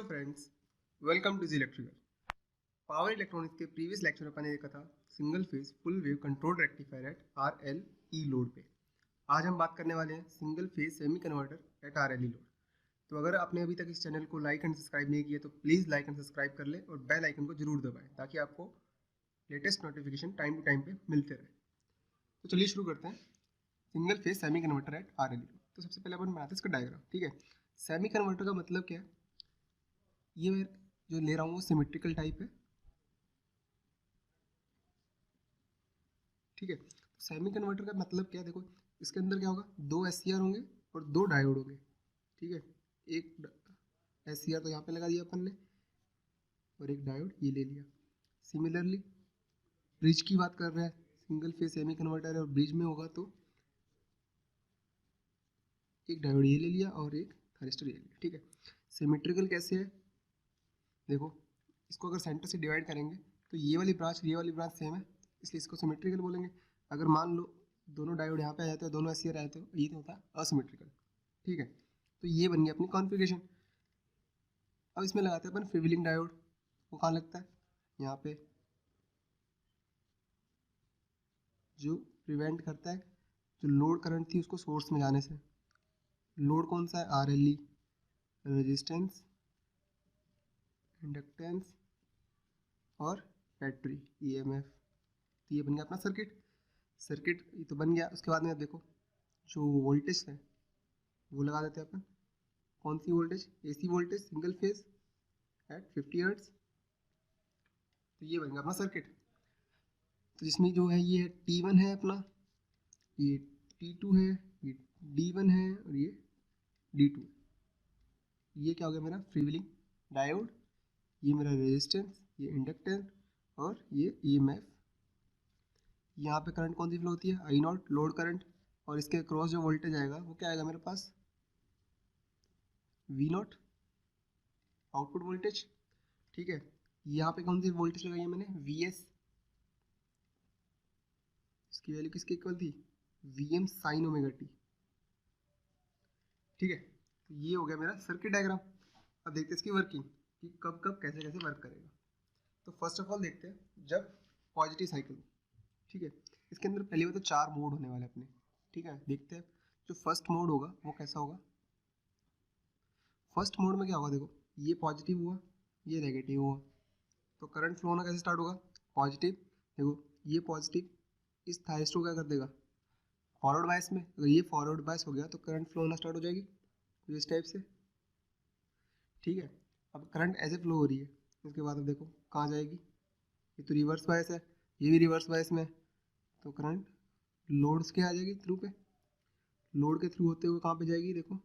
Friends, welcome to G electrical. Power electronics के previous lecture में अपन ने देखा था single phase full wave control rectifier at RLE load पे। आज हम बात करने वाले हैं single phase semi converter at RLE load. तो अगर आपने अभी तक इस चैनल को लाइक एंड सब्सक्राइब नहीं किया तो प्लीज़ लाइक एंड सब्सक्राइब कर ले और बेल आइकन को जरूर दबाएं ताकि आपको latest notification time to time पे मिलते रहे। तो चलिए शुरू करते हैं। Single phase semi converter at RLE load. तो सबसे पहले अपन बनाते हैं इसका डायग्राम। ठीक है, सेमी कन्वर्टर का मतलब क्या है? ये मैं जो ले रहा हूँ वो सिमेट्रिकल टाइप है। ठीक है, सेमी कन्वर्टर का मतलब क्या है? देखो इसके अंदर क्या होगा, दो SCR होंगे और दो डायोड होंगे। ठीक है, एक SCR तो यहाँ पे लगा दिया अपन ने और एक डायोड ये ले लिया। सिमिलरली ब्रिज की बात कर रहे हैं, सिंगल फेज सेमी कन्वर्टर है और ब्रिज में होगा तो एक डायोड ये ले लिया और एक थायरिस्टर ये ले लिया। ठीक है, सिमेट्रिकल कैसे है? देखो इसको अगर सेंटर से डिवाइड करेंगे तो ये वाली ब्रांच सेम है, इसलिए इसको सिमेट्रिकल बोलेंगे। अगर मान लो दोनों डायोड यहाँ पे आ जाते हैं, दोनों SCR आए तो ये तो होता है असिमेट्रिकल। ठीक है, तो ये बन गया अपनी कॉन्फ़िगरेशन। अब इसमें लगाते हैं अपन फ्रीव्हीलिंग डायोड। वो कहाँ लगता है? यहाँ पे, जो प्रिवेंट करता है जो लोड करंट थी उसको सोर्स में जाने से। लोड कौन सा है? RLE, रेजिस्टेंस, इंडक्टेंस और बैटरी EMF। तो ये बन गया अपना सर्किट ये तो बन गया। उसके बाद में आप देखो जो वोल्टेज है वो लगा देते हैं अपन। कौन सी voltage? AC voltage single phase at 50 hertz. तो ये बन गया अपना सर्किट। तो जिसमें जो है ये T1 है अपना, ये T2 है, ये D1 है और ये D2 है। ये क्या हो गया मेरा? Freewheeling diode. ये मेरा रेजिस्टेंस, ये इंडक्टेंस और ये EMF। यहाँ पे करंट कौन सी फ्लो होती है? I0 load current. और इसके क्रॉस जो वोल्टेज आएगा वो क्या आएगा मेरे पास? V0 output voltage. ठीक है, यहाँ पे कौन सी वोल्टेज लगाई है मैंने? VS। इसकी वैल्यू किसके इक्वल थी? VM sine omega T. ठीक है, तो ये हो गया मेरा सर्किट डायग्राम। अब देखते हैं इसकी वर्किंग कि कब कब कैसे कैसे वर्क करेगा। तो फर्स्ट ऑफ ऑल देखते हैं जब पॉजिटिव साइकिल। ठीक है, इसके अंदर पहली बात तो 4 मोड होने वाले अपने। ठीक है, देखते हैं जो फर्स्ट मोड होगा वो कैसा होगा। फर्स्ट मोड में क्या होगा? देखो ये पॉजिटिव हुआ, ये नेगेटिव हुआ, तो करंट फ्लो होना कैसे स्टार्ट होगा? पॉजिटिव। देखो ये पॉजिटिव इस थायरिस्टर को क्या कर देगा? फॉरवर्ड बायस में। अगर ये फॉरवर्ड बायस हो गया तो करंट फ्लो होना स्टार्ट हो जाएगी तो इस टाइप से। ठीक है, अब करंट ऐसे फ्लो हो रही है, उसके बाद अब देखो कहाँ जाएगी? ये तो रिवर्स बायस है, ये भी रिवर्स बायस में है, तो करंट लोड्स के आ जाएगी थ्रू पे। लोड के थ्रू होते हुए कहाँ पे जाएगी? देखो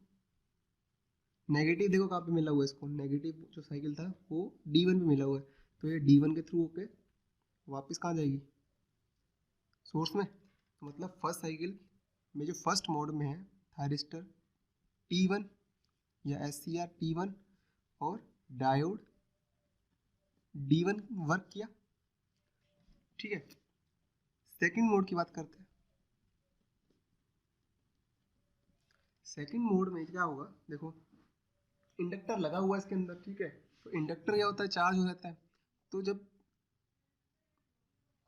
नेगेटिव, देखो कहाँ पे मिला हुआ है इसको, नेगेटिव जो साइकिल था वो D1 पे मिला हुआ है, तो ये D1 के थ्रू होके वापस कहाँ जाएगी? सोर्स में। तो मतलब फर्स्ट साइकिल में जो फर्स्ट मोड में है थायरिस्टर T1 या SCR T1 और डायोड D1 वर्क किया। ठीक है, सेकंड मोड की बात करते हैं। सेकंड मोड में क्या होगा? देखो इंडक्टर लगा हुआ है इसके अंदर। ठीक है, तो इंडक्टर क्या होता है? चार्ज हो जाता है। तो जब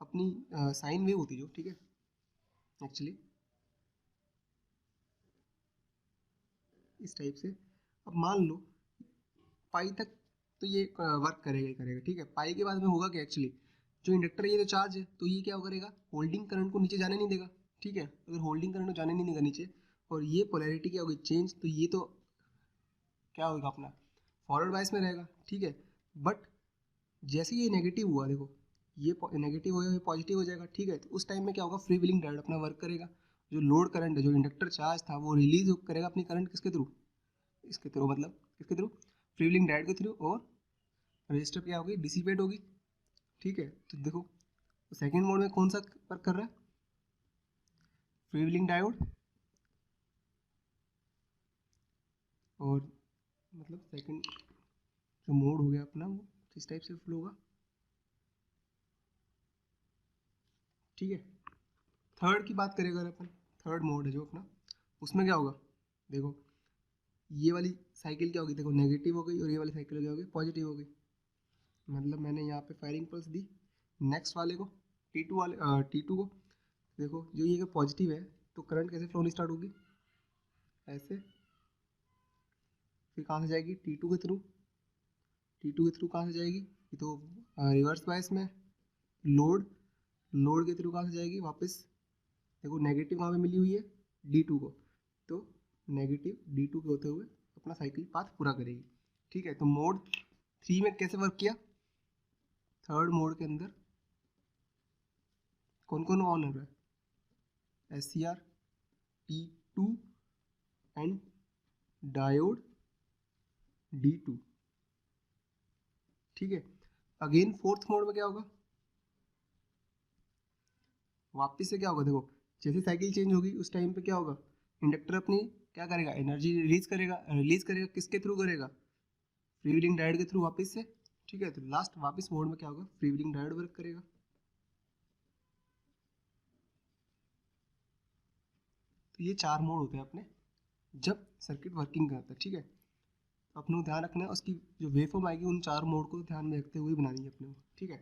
अपनी साइन वेव होती है जो, ठीक है, एक्चुअली इस टाइप से। अब मान लो पाई तक तो ये वर्क करेगा ही करेगा। ठीक है, पाई के बाद में होगा क्या? एक्चुअली जो इंडक्टर है ये तो चार्ज है, तो ये क्या करेगा? होल्डिंग करंट को नीचे जाने नहीं देगा। ठीक है, अगर होल्डिंग करंट को जाने नहीं देगा नीचे और ये पोलैरिटी क्या होगी? चेंज, तो ये तो क्या होगा अपना? फॉरवर्ड बायस में रहेगा। ठीक है, बट जैसे ये नेगेटिव हुआ, देखो ये नेगेटिव हो या पॉजिटिव हो जाएगा। ठीक है, तो उस टाइम में क्या होगा? फ्री व्हीलिंग डायोड अपना वर्क करेगा। जो लोड करंट है, जो इंडक्टर चार्ज था, वो रिलीज करेगा अपनी करंट किसके थ्रू? इसके थ्रू, मतलब किसके थ्रू? फ्री व्हीलिंग डायोड के थ्रू। और रजिस्टर क्या होगी? डिसिपेट होगी। ठीक है, तो देखो सेकेंड मोड में कौन सा वर्क कर रहा है? Free wheeling diode. और मतलब सेकंड जो मोड हो गया अपना वो किस टाइप से फ्लो होगा। ठीक है, थर्ड की बात करें अगर अपन, थर्ड मोड है जो अपना, उसमें क्या होगा? देखो ये वाली साइकिल क्या होगी, देखो नेगेटिव हो गई, और ये वाली साइकिल क्या होगी, पॉजिटिव हो गई। मतलब मैंने यहाँ पे फायरिंग पल्स दी नेक्स्ट वाले को, T2 वाले T2 को। देखो जो ये पॉजिटिव है तो करंट कैसे फ्लो स्टार्ट होगी, ऐसे, फिर कहाँ से जाएगी, T2 के थ्रू। T2 के थ्रू कहाँ से जाएगी, ये तो रिवर्स बायस में लोड, लोड के थ्रू कहाँ से जाएगी वापस, देखो नेगेटिव वहाँ पे मिली हुई है D2 को, तो नेगेटिव D2 के होते हुए अपना साइकिल पाथ पूरा करेगी। ठीक है, तो मोड 3 में कैसे वर्क किया, थर्ड मोड के अंदर कौन कौन ऑन हो रहा है, SCR, T2 and diode D2। ठीक है, अगेन फोर्थ मोड में क्या होगा, वापस से क्या होगा, देखो जैसे साइकिल चेंज होगी उस टाइम पे क्या होगा, इंडक्टर अपनी क्या करेगा, एनर्जी रिलीज करेगा, किसके थ्रू करेगा, फ्रीव्हीलिंग डायोड के थ्रू वापस से। ठीक है, तो लास्ट वापस मोड में क्या होगा, फ्रीव्हीलिंग डायोड वर्क करेगा। तो ये 4 मोड होते हैं अपने जब सर्किट वर्किंग करता है। ठीक है, तो अपने को ध्यान रखना है उसकी जो वेव फॉर्म आएगी उन 4 मोड को ध्यान में रखते हुए बनानी है अपने को। ठीक है,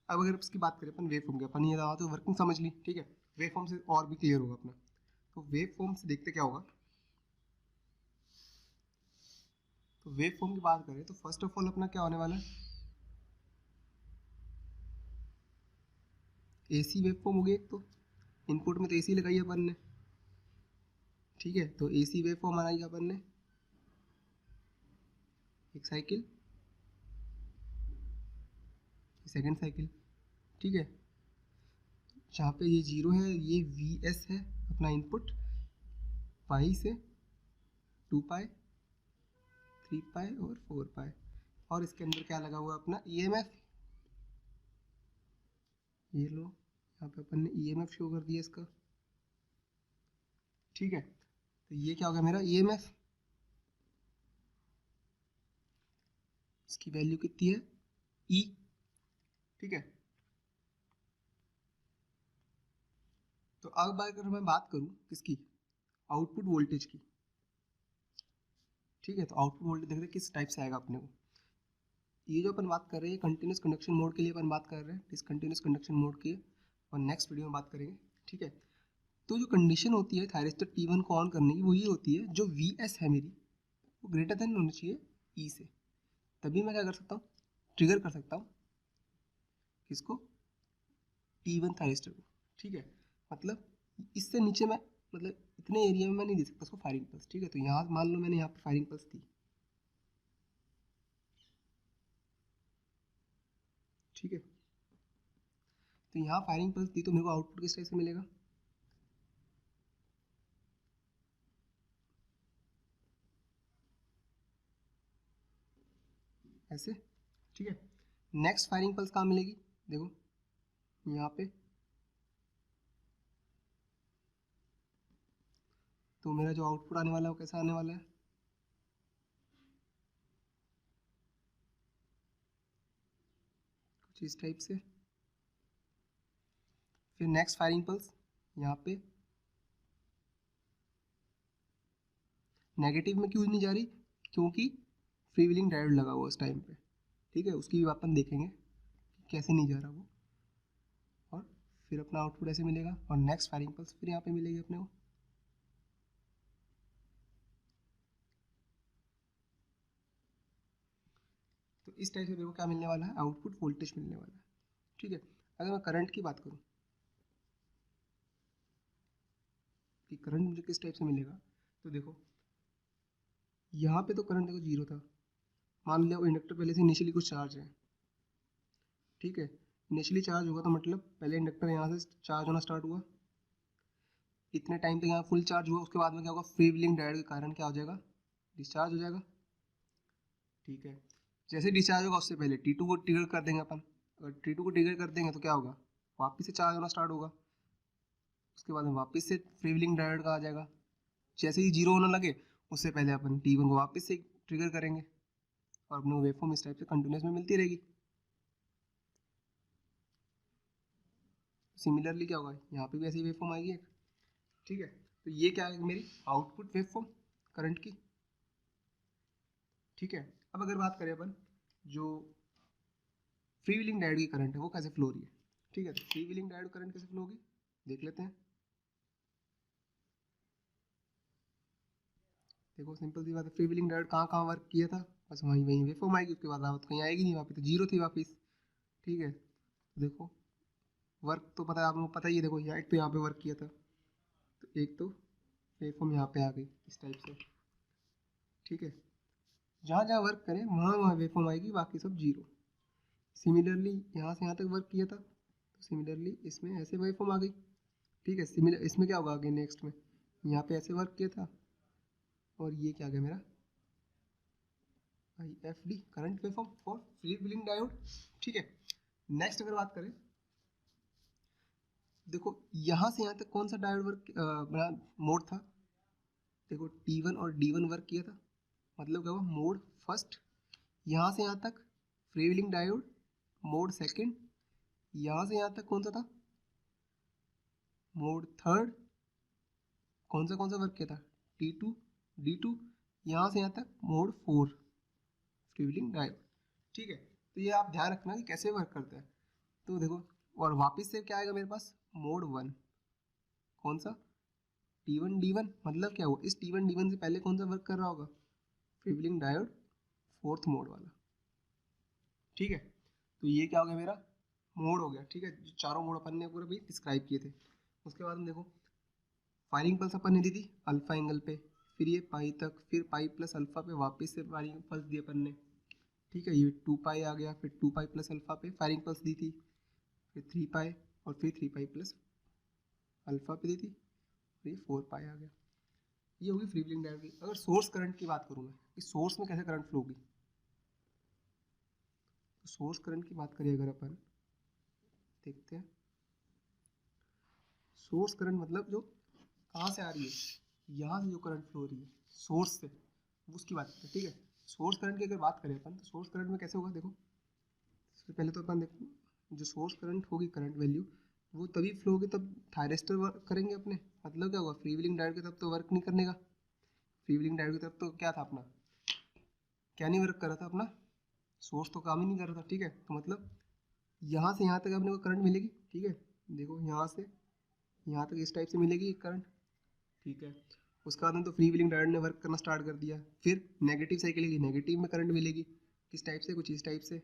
अब अगर उसकी बात करें अपन वेव फॉर्म की, अपन ये रहा तो वर्किंग समझ ली। ठीक है, वेव फॉर्म से और भी क्लियर होगा अपना। तो वेव फॉर्म से देखते क्या होगा, तो वेव फॉर्म की बात करें तो फर्स्ट ऑफ ऑल अपना क्या होने वाला है, एसी वेव फॉर्म हो गई एक, तो इनपुट में तो एसी लगाई है अपन ने। ठीक है, तो एसी वेव फॉर्म बनाई अपन ने, एक साइकिल, सेकेंड साइकिल। ठीक है, जहाँ पे ये जीरो है ये VS है अपना इनपुट, पाई से 2 पाई, 3 पाई और 4 पाई, और इसके अंदर क्या लगा हुआ अपना EMF, ये लो यहाँ पे अपन ने EMF शो कर दिया इसका। ठीक है, तो ये क्या हो गया मेरा EMF, इसकी वैल्यू कितनी है E। ठीक है, तो अब अगर मैं बात करूँ किसकी, आउटपुट वोल्टेज की। ठीक है, तो आउटपुट वोल्टेज देखते हैं किस टाइप से आएगा अपने को। ये जो अपन बात कर रहे हैं कंटिन्यूस कंडक्शन मोड के लिए अपन बात कर रहे हैं, डिसकंटिन्यूस कंडक्शन मोड की, और नेक्स्ट वीडियो में बात करेंगे। ठीक है, तो जो कंडीशन होती है थायरिस्टर T1 को ऑन करने की वो ये होती है, जो VS है मेरी वो ग्रेटर देन होनी चाहिए E से, तभी मैं क्या कर सकता हूँ, ट्रिगर कर सकता हूँ किसको, T1 थायरिस्टर को। ठीक है, मतलब इससे नीचे मैं, मतलब इतने एरिया में मैं नहीं दे सकता उसको फायरिंग पल्स। ठीक है, तो यहाँ मान लो मैंने यहाँ पे फायरिंग पल्स दी। ठीक है, तो यहाँ फायरिंग पल्स दी तो मेरे को आउटपुट किस टाइप से मिलेगा, ऐसे। ठीक है, नेक्स्ट फायरिंग पल्स कहाँ मिलेगी, देखो यहाँ पे, तो मेरा जो आउटपुट आने वाला है वो कैसा आने वाला है, कुछ इस टाइप से। फिर नेक्स्ट फायरिंग पल्स यहाँ पे नेगेटिव में क्यों नहीं जा रही, क्योंकि फ्री व्हीलिंग डायोड लगा हुआ उस टाइम पे। ठीक है, उसकी भी अपन देखेंगे कैसे नहीं जा रहा वो, और फिर अपना आउटपुट ऐसे मिलेगा, और नेक्स्ट फायरिंग पल्स फिर यहाँ पे मिलेगी अपने को। तो इस टाइप से मेरे को क्या मिलने वाला है, आउटपुट वोल्टेज मिलने वाला है। ठीक है, अगर मैं करंट की बात करूँ कि करंट मुझे किस टाइप से मिलेगा, तो देखो यहाँ पे तो करंट देखो जीरो था, मान लिया वो इंडक्टर पहले से इनिशियली कुछ चार्ज है। ठीक है, इनिशियली चार्ज होगा तो मतलब पहले इंडक्टर यहाँ से चार्ज होना स्टार्ट हुआ, इतने टाइम तक यहाँ फुल चार्ज हुआ, उसके बाद में क्या होगा, फ्री व्हीलिंग डायोड के कारण क्या हो जाएगा, डिस्चार्ज हो जाएगा। ठीक है, जैसे डिस्चार्ज होगा उससे पहले T2 को ट्रिगर कर देंगे अपन, अगर T2 को ट्रिगर कर देंगे तो क्या होगा, वापस से चार्ज होना स्टार्ट होगा, उसके बाद में वापस से फ्री व्हीलिंग डायोड का आ जाएगा। जैसे ही जीरो होने लगे उससे पहले अपन T1 को वापस से ट्रिगर करेंगे, और अपने वेवफॉर्म इस टाइप से कंटिन्यूस में मिलती रहेगी। सिमिलरली क्या होगा, यहाँ पे भी ऐसी वेवफॉर्म आएगी एक। ठीक है, तो ये क्या है मेरी आउटपुट वेवफॉर्म करंट की। ठीक है। अब अगर बात करें अपन जो फ्री व्हीलिंग डायोड की करंट है वो कैसे फ्लो हो रही है, ठीक है। तो फ्री व्हीलिंग डायोड करंट कैसे फ्लो होगी देख लेते हैं। देखो सिंपल सी बात है, फ्री व्हीलिंग डायोड कहाँ कहाँ वर्क किया था, बस वहीं वहीं वेवफॉर्म आएगी, उसके बाद रावत कहीं आएगी नहीं, वापस तो जीरो थी वापस, ठीक है। तो देखो वर्क तो पता है आप लोगों को, पता ही है, देखो यहाँ एक तो यहाँ पे वर्क किया था, तो एक तो वेवफॉर्म यहाँ पे आ गई इस टाइप से, ठीक है। जहाँ जहाँ वर्क करें वहाँ वहाँ वेवफॉर्म आएगी, बाकी सब जीरो। सिमिलरली यहाँ से यहाँ तक वर्क किया था, तो सिमिलरली इसमें ऐसे वेवफॉर्म आ गई, ठीक है। सिमिलर इसमें क्या होगा आगे नेक्स्ट में, यहाँ पे ऐसे वर्क किया था, और ये क्या आ गया मेरा IFD current waveform for free wheeling diode, ठीक है। नेक्स्ट अगर बात करें, देखो यहाँ से यहाँ तक कौन सा डायोड वर्क बड़ा मोड था, देखो T1 और D1 वर्क किया था, मतलब क्या हुआ मोड फर्स्ट, यहाँ से यहाँ तक free wheeling diode mode second, यहाँ से यहाँ तक कौन सा था मोड थर्ड, कौन सा वर्क किया था T2 D2, यहाँ से यहाँ तक mode four free wheeling diode, ठीक है। तो ये आप ध्यान रखना कि कैसे वर्क करता है। तो देखो और वापस से क्या आएगा मेरे पास मोड वन, कौन सा T1 D1, मतलब क्या हुआ इस T1 D1 से पहले कौन सा वर्क कर रहा होगा free wheeling diode fourth mode वाला, ठीक है। तो ये क्या हो गया मेरा मोड हो गया, ठीक है। जो चारों मोड अपन ने पूरा भी डिस्क्राइब किए थे। उसके बाद में देखो फायरिंग पल्स अपन ने दी थी अल्फा एंगल पे, फिर ये पाई तक, फिर पाई प्लस अल्फा पे वापस से फायरिंग पल्स दी अपन ने, ठीक है। ये 2 पाई आ गया, फिर 2 पाई प्लस अल्फा पे फायरिंग पल्स दी थी, फिर 3 पाई, और फिर 3 पाई प्लस अल्फा पे दी थी, फिर ये 4 पाई आ गया। ये होगी फ्री व्हीलिंग डायोड की। अगर सोर्स करंट की बात करूँ मैं कि सोर्स में कैसे करंट फ्लो होगी, तो सोर्स करंट की बात करें अगर अपन देखते हैं, सोर्स करंट मतलब जो कहाँ से आ रही है, यहाँ से जो करंट फ्लो हो रही है सोर्स से, उसकी बात करते हैं, ठीक है। सोर्स करंट की अगर बात करें अपन, तो सोर्स करंट में कैसे होगा देखो, सबसे पहले तो अपन देखो जो सोर्स करंट होगी करंट वैल्यू वो तभी फ्लो होगी तब थायरिस्टर वर्क करेंगे अपने, मतलब क्या होगा फ्री व्हीलिंग डायोड की तरफ तो वर्क नहीं करने का, फ्री व्हीलिंग डायोड की तरफ तो क्या था अपना, क्या नहीं वर्क कर रहा था अपना, सोर्स तो काम ही नहीं कर रहा था, ठीक है। तो मतलब यहाँ से यहाँ तक अपने को करंट मिलेगी, ठीक है। देखो यहाँ से यहाँ तक इस टाइप से मिलेगी करंट, ठीक है। उसके बाद में तो फ्री व्हीलिंग डायोड ने वर्क करना स्टार्ट कर दिया, फिर नेगेटिव साइकिल की नेगेटिव में करंट मिलेगी, किस टाइप से, कुछ इस टाइप से,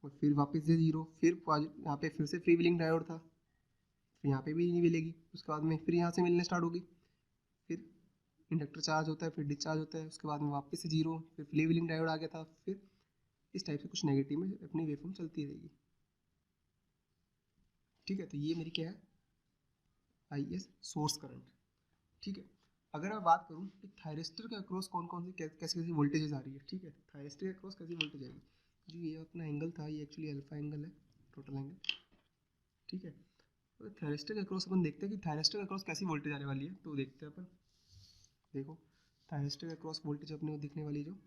और फिर वापस से जीरो, फिर यहाँ पे फिर से फ्री व्हीलिंग डायोड था, फिर यहाँ पे भी नहीं मिलेगी, उसके बाद में फिर यहाँ से मिलने स्टार्ट होगी, फिर इंडक्टर चार्ज होता है, फिर डिस्चार्ज होता है, उसके बाद में वापस से जीरो, फिर फ्री व्हीलिंग डायोड आ गया था, फिर इस टाइप से कुछ नेगेटिव में अपनी वेवफॉर्म चलती रहेगी, ठीक है। तो ये मेरी क्या है IS सोर्स करंट, ठीक है। अगर मैं बात करूँ कि थायरिस्टर के अक्रॉस कौन कौन सी कैसी कैसी वोल्टेजेस आ रही है, ठीक है। थायरिस्टर के अक्रॉस कैसी वोल्टेज आएगी, जो ये अपना एंगल था ये एक्चुअली अल्फा एंगल है, टोटल एंगल, ठीक है। तो थायरिस्टर के अक्रॉस अपन देखते हैं कि थायरिस्टर के अक्रॉस कैसी वोल्टेज आने वाली है, तो देखते हैं अपन, देखो थायरिस्टर के अक्रॉस वोल्टेज अपने को दिखने वाली जो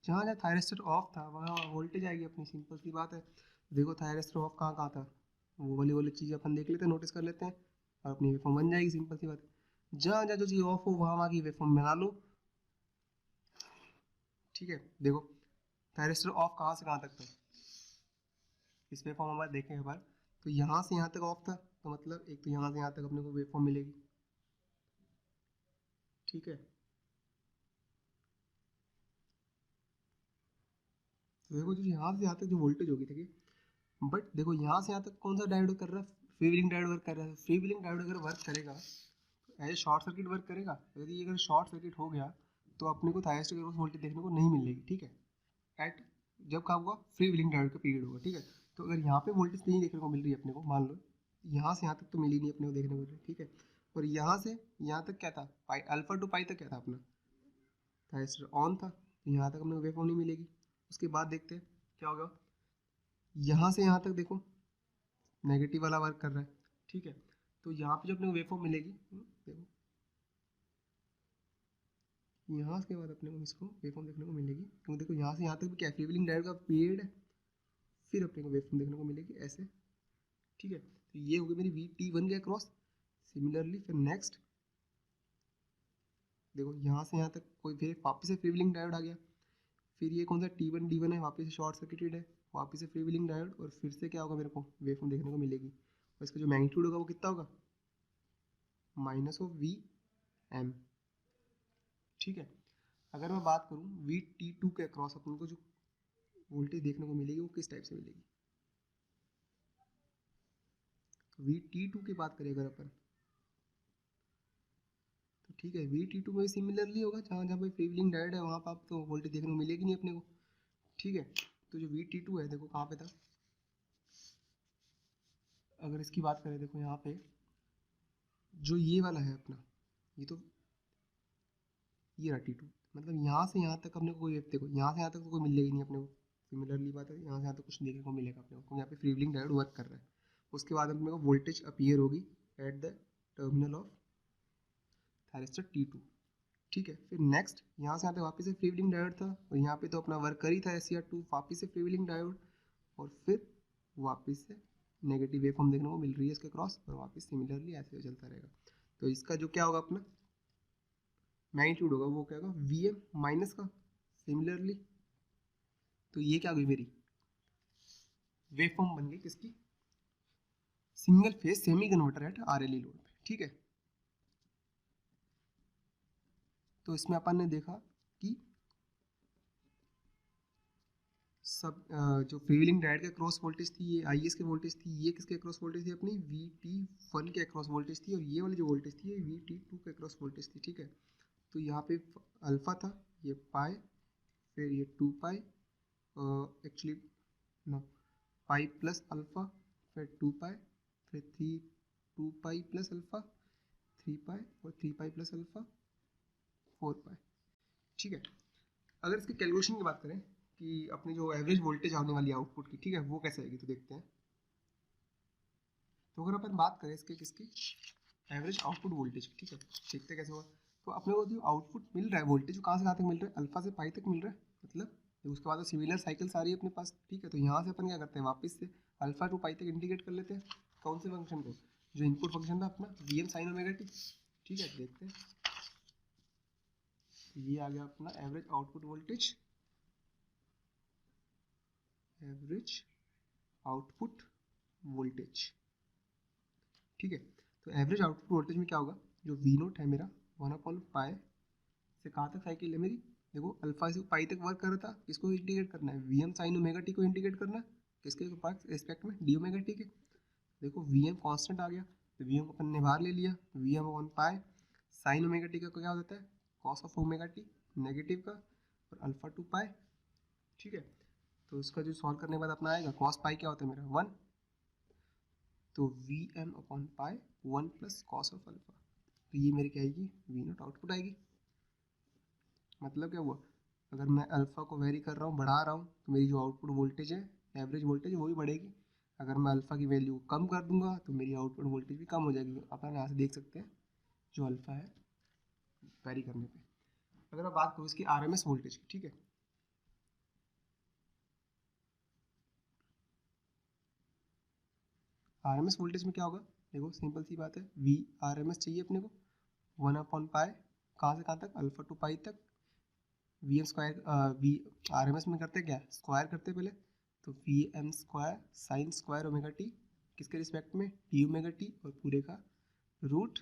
जहाँ जहाँ थायरिस्टर ऑफ था वहाँ वोल्टेज आएगी अपनी, सिंपल सी बात है। देखो थायरिस्टर ऑफ कहाँ कहाँ था, वो वाली चीज़ अपन देख लेते हैं, नोटिस कर लेते हैं, और अपनी वेवफॉर्म बन जाएगी, सिंपल सी बात है। जहाँ जहाँ जो चीज़ ऑफ हो वहाँ वहाँ की वेवफॉर्म बना लो, ठीक है। देखो थायरिस्टर ऑफ कहाँ से कहाँ तक था, इस वेवफॉर्म में बात देखें एक बार, तो यहाँ से यहाँ तक ऑफ था, तो मतलब एक तो यहाँ से यहाँ तक अपने को वेवफॉर्म मिलेगी, ठीक है। तो देखो जो यहाँ से यहाँ तक जो वोल्टेज होगी, ठीक है। बट देखो यहाँ से यहाँ तक कौन सा डायोड कर रहा है, फ्री व्हीलिंग डायोड वर्क कर रहा है। फ्री व्हीलिंग डायोड अगर वर्क करेगा तो एज शॉर्ट सर्किट वर्क करेगा, यदि ये अगर शॉर्ट सर्किट हो गया तो अपने को थायरिस्टर के वोल्टेज देखने को नहीं मिलेगी, ठीक है। एट जब क्या होगा फ्री व्हीलिंग डायोड का पीरियड होगा, ठीक है। तो अगर यहाँ पे वोल्टेज नहीं देखने को मिल रही है अपने को, मान लो यहाँ से यहाँ तक तो मिली नहीं अपने को देखने को मिल रही है, ठीक है। और यहाँ से यहाँ तक क्या था, पाई अल्फा टू पाई तक क्या था अपना थायरिस्टर ऑन था, तो यहाँ तक अपने को वेवफॉर्म नहीं मिलेगी। उसके बाद देखते हैं क्या होगा, यहाँ से यहाँ तक देखो नेगेटिव वाला वर्क कर रहा है, ठीक है। तो यहाँ पे जो अपने को वेवफॉर्म मिलेगी, देखो यहाँ के बाद अपने को इसको वेवफॉर्म देखने को मिलेगी, क्योंकि देखो यहाँ से यहाँ तक भी क्या फ्री व्हीलिंग डायोड का पीरियड है, फिर अपने को वेवफॉर्म देखने को मिलेगी ऐसे, ठीक है। तो ये होगी मेरी VT1 के अक्रॉस। सिमिलरली फिर नेक्स्ट देखो यहाँ से यहाँ तक कोई फिर वापस से फ्री व्हीलिंग डायोड आ गया, फिर ये कौन सा T1 D1 है, वापस से शॉर्ट सर्किटेड है, वापस से फ्री व्हीलिंग डायोड, और फिर से क्या होगा मेरे को वेवफॉर्म देखने को मिलेगी, और इसका जो मैग्नीट्यूड होगा वो कितना होगा, माइनस ऑफ वी एम। ठीक है, अगर मैं बात करूँ VT2 के अक्रॉस अपन को जो वोल्टेज देखने को मिलेगी वो किस टाइप से मिलेगी, VT2 की बात करें अगर अपन, तो ठीक है VT2 में सिमिलरली होगा, जहाँ जहाँ पे फ्री व्हीलिंग डायोड है वहाँ पर आपको वोल्टेज देखने को मिलेगी नहीं अपने को। ठीक है, तो जो VT2 है देखो कहाँ पे था, अगर इसकी बात करें देखो यहाँ पे जो ये वाला है अपना, ये तो ये रहा T2, मतलब यहाँ से यहाँ तक अपने को कोई देखो यहाँ से यहाँ तक तो कोई मिलेगी नहीं अपने को। सिमिलरली बात है, यहाँ से यहाँ तक कुछ देखने को मिलेगा अपने को क्योंकि यहाँ पे फ्री व्हीलिंग डायोड वर्क कर रहा है। उसके बाद अपने को वोल्टेज अपीयर होगी at the terminal of thyristor T2। ठीक है, फिर नेक्स्ट यहाँ से आते वापस से फ्री व्हीलिंग डायोड था, और यहाँ पे तो अपना वर्क कर ही था SCR2, वापस से फ्री व्हीलिंग डायोड, और फिर वापस से नेगेटिव वेव फॉर्म देखने को मिल रही है इसके क्रॉस, और वापस सिमिलरली ऐसे चलता रहेगा। तो इसका जो क्या होगा अपना मैग्नीट्यूड होगा वो क्या होगा VM माइनस का सिमिलरली, तो ये क्या हुई मेरी वेव फॉर्म बन गई किसकी, single phase semi converter at RLE load पे। ठीक है, तो इसमें अपन ने देखा कि सब जो फ्री व्हीलिंग डायोड के क्रॉस वोल्टेज थी ये IS के वोल्टेज थी, ये किसके क्रॉस वोल्टेज थी अपनी VT1 के क्रॉस वोल्टेज थी, और ये वाली जो वोल्टेज थी ये VT2 के क्रॉस वोल्टेज थी। ठीक है, तो यहाँ पे अल्फा था, ये पाई, फिर ये 2 pi, actually no pi plus alpha, फिर 2 पाई, फिर 2 पाई प्लस अल्फा, 3 पाई, और 3 पाई प्लस अल्फा 4 पाई। ठीक है, अगर इसके कैलकुलेशन की बात करें कि अपनी जो एवरेज वोल्टेज आने वाली आउटपुट की, ठीक है, वो कैसे आएगी तो देखते हैं। तो अगर अपन बात करें इसके किसकी एवरेज आउटपुट वोल्टेज की, ठीक है, देखते हैं कैसे होगा। तो अपने को जो आउटपुट मिल रहा है वोल्टेज कहाँ से कहाँ तक मिल रहा है, अल्फा से पाई तक मिल रहा है, मतलब उसके बाद सिमिलर साइकिल्स आ रही है अपने पास। ठीक है, तो यहाँ से अपन क्या करते हैं वापस से अल्फा टू पाई तक इंटीग्रेट कर लेते हैं कौन से फंक्शन को, जो इनपुट फंक्शन था अपना VM साइन ओमेगा टी। ठीक है, देखते हैं, ये आ गया अपना average output voltage, average output voltage. ठीक है, तो एवरेज आउटपुट वोल्टेज में क्या होगा, जो V0 है मेरा 1/पाई से कहाँ तक साइकिल है मेरी, देखो अल्फा से पाई तक वर्क कर रहा था, किसको इंटीग्रेट करना है VM साइन ओमेगा टी को इंटीग्रेट करना है, किसके पास रिस्पेक्ट में डी ओमेगा टी के। देखो VM कांस्टेंट आ गया, तो VM अपन ने बाहर ले लिया, तो VM/पाई साइन ओमेगा टी का क्या हो जाता है cos of omega T negative का, और अल्फा टू पाई। ठीक है, तो इसका जो सॉल्व करने के बाद अपना आएगा कॉस पाई क्या होता है मेरा 1, तो VM/पाई 1 प्लस कॉस ऑफ अल्फा, तो ये मेरी क्या आएगी V0 आउटपुट आएगी। मतलब क्या हुआ, अगर मैं अल्फ़ा को वेरी कर रहा हूँ बढ़ा रहा हूँ तो मेरी जो आउटपुट वोल्टेज है एवरेज वोल्टेज वो भी बढ़ेगी, अगर मैं अल्फ़ा की वैल्यू कम कर दूंगा तो मेरी आउटपुट वोल्टेज भी कम हो जाएगी। अपन यहाँ से देख सकते हैं जो अल्फ़ा है वेरी करने पे। अगर मैं बात करूँ इसकी RMS वोल्टेज की, ठीक है, RMS वोल्टेज में क्या होगा, देखो सिंपल सी बात है VRMS चाहिए अपने को 1/पाई कहाँ से कहाँ तक अल्फ़ा टू पाई तक, VM स्क्वायर RMS में करते क्या स्क्वायर करते पहले, तो VM square sine square omega T किसके रिस्पेक्ट में डी ओमेगा टी, और पूरे का रूट।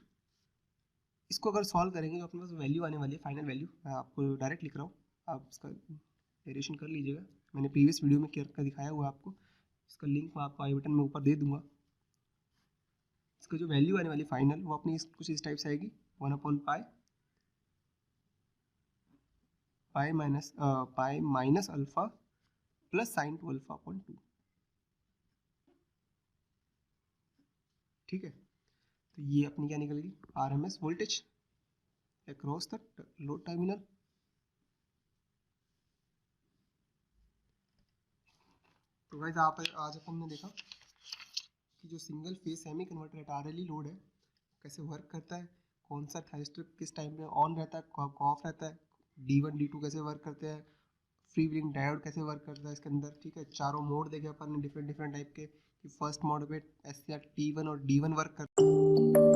इसको अगर सॉल्व करेंगे तो अपने पास वैल्यू आने वाली है फाइनल वैल्यू, मैं आपको डायरेक्ट लिख रहा हूँ, आप इसका वेरिएशन कर लीजिएगा, मैंने प्रीवियस वीडियो में कर दिखाया हुआ है आपको, इसका लिंक मैं आपको आई बटन में ऊपर दे दूंगा। इसका जो वैल्यू आने वाली फाइनल वो अपनी कुछ इस टाइप से आएगी 1/पाई pi minus alpha plus sine two alpha upon 2। ठीक है, तो ये अपनी क्या निकल गई RMS voltage across the load terminal. तो गाइस आप आज अपन ने देखा कि जो single phase semi converter at RLE load है कैसे वर्क करता है, कौन सा थाइस्टर किस टाइम पे ऑन रहता है कब ऑफ रहता है, D1 D2 कैसे वर्क करते हैं, फ्री व्हीलिंग डायोड कैसे वर्क करता है इसके अंदर। ठीक है, चारों मोड देखे अपन ने डिफरेंट डिफरेंट टाइप के, कि फर्स्ट मोड पे SCR T1 और D1 वर्क करता है।